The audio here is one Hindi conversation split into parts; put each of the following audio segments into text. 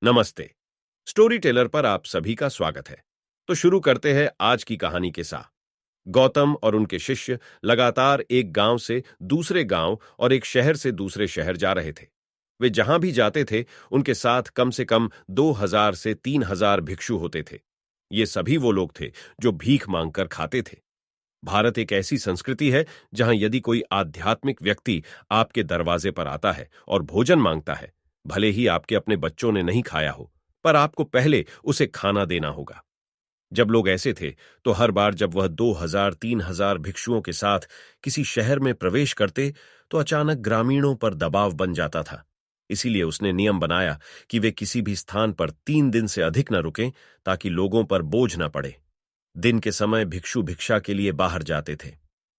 नमस्ते। स्टोरी टेलर पर आप सभी का स्वागत है। तो शुरू करते हैं आज की कहानी के साथ। गौतम और उनके शिष्य लगातार एक गांव से दूसरे गांव और एक शहर से दूसरे शहर जा रहे थे। वे जहां भी जाते थे उनके साथ कम से कम 2000 से 3000 भिक्षु होते थे। ये सभी वो लोग थे जो भीख मांगकर खाते थे। भारत एक ऐसी संस्कृति है जहां यदि कोई आध्यात्मिक व्यक्ति आपके दरवाजे पर आता है और भोजन मांगता है, भले ही आपके अपने बच्चों ने नहीं खाया हो, पर आपको पहले उसे खाना देना होगा। जब लोग ऐसे थे, तो हर बार जब वह 2000-3000 भिक्षुओं के साथ किसी शहर में प्रवेश करते, तो अचानक ग्रामीणों पर दबाव बन जाता था। इसीलिए उसने नियम बनाया कि वे किसी भी स्थान पर 3 दिन से अधिक न रुकें, ताकि लोगों पर बोझ न पड़े। दिन के समय भिक्षु भिक्षा के लिए बाहर जाते थे।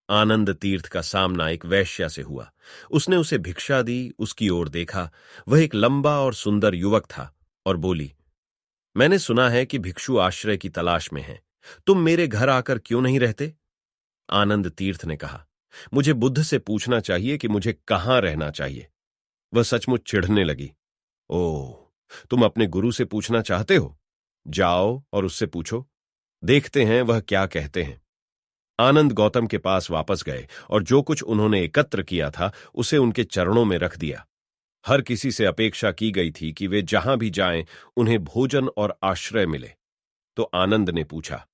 आनंद तीर्थ का सामना एक वैश्या से हुआ। उसने उसे भिक्षा दी, उसकी ओर देखा। वह एक लंबा और सुंदर युवक था और बोली, मैंने सुना है कि भिक्षु आश्रय की तलाश में हैं। तुम मेरे घर आकर क्यों नहीं रहते? आनंद तीर्थ ने कहा, मुझे बुद्ध से पूछना चाहिए कि मुझे कहां रहना चाहिए। वह सचमुच चिढ़ने लगी। ओह, तुम अपने गुरु से पूछना चाहते हो? जाओ और उससे पूछो, देखते हैं वह क्या कहते हैं। आनंद गौतम के पास वापस गए और जो कुछ उन्होंने एकत्र किया था उसे उनके चरणों में रख दिया। हर किसी से अपेक्षा की गई थी कि वे जहां भी जाएं उन्हें भोजन और आश्रय मिले। तो आनंद ने पूछा,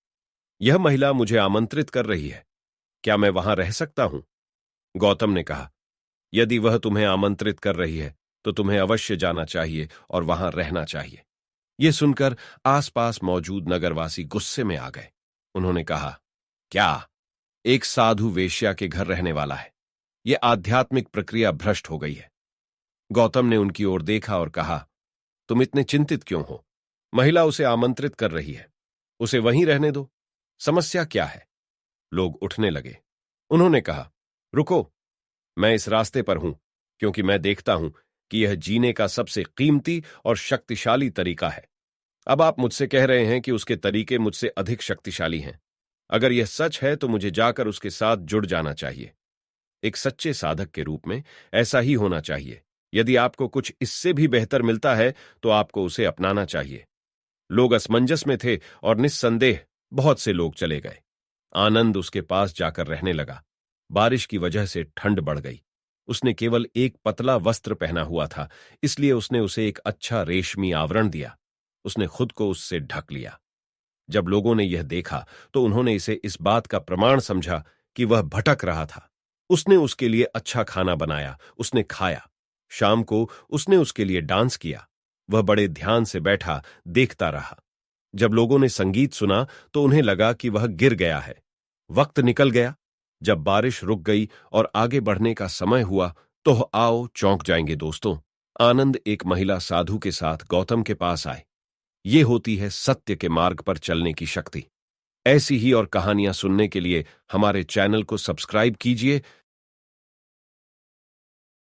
यह महिला मुझे आमंत्रित कर रही है, क्या मैं वहां रह सकता हूं? गौतम ने कहा, यदि वह तुम्हें आमंत्रित कर रही है तो तुम्हें अवश्य जाना चाहिए और वहां रहना चाहिए। यह सुनकर आसपास मौजूद नगरवासी गुस्से में आ गए। उन्होंने कहा, क्या एक साधु वेश्या के घर रहने वाला है? यह आध्यात्मिक प्रक्रिया भ्रष्ट हो गई है। गौतम ने उनकी ओर देखा और कहा, तुम इतने चिंतित क्यों हो? महिला उसे आमंत्रित कर रही है, उसे वहीं रहने दो। समस्या क्या है? लोग उठने लगे। उन्होंने कहा, रुको, मैं इस रास्ते पर हूं क्योंकि मैं देखता हूं कि यह जीने का सबसे कीमती और शक्तिशाली तरीका है। अब आप मुझसे कह रहे हैं कि उसके तरीके मुझसे अधिक शक्तिशाली हैं। अगर यह सच है तो मुझे जाकर उसके साथ जुड़ जाना चाहिए। एक सच्चे साधक के रूप में ऐसा ही होना चाहिए। यदि आपको कुछ इससे भी बेहतर मिलता है तो आपको उसे अपनाना चाहिए। लोग असमंजस में थे और निस्संदेह बहुत से लोग चले गए। आनंद उसके पास जाकर रहने लगा। बारिश की वजह से ठंड बढ़ गई। उसने केवल एक पतला वस्त्र पहना हुआ था, इसलिए उसने उसे एक अच्छा रेशमी आवरण दिया। उसने खुद को उससे ढक लिया। जब लोगों ने यह देखा तो उन्होंने इसे इस बात का प्रमाण समझा कि वह भटक रहा था। उसने उसके लिए अच्छा खाना बनाया, उसने खाया। शाम को उसने उसके लिए डांस किया। वह बड़े ध्यान से बैठा देखता रहा। जब लोगों ने संगीत सुना तो उन्हें लगा कि वह गिर गया है। वक्त निकल गया। जब बारिश रुक गई और आगे बढ़ने का समय हुआ तो आओ चौंक जाएंगे दोस्तों। आनंद एक महिला साधु के साथ गौतम के पास आए। ये होती है सत्य के मार्ग पर चलने की शक्ति। ऐसी ही और कहानियां सुनने के लिए हमारे चैनल को सब्सक्राइब कीजिए,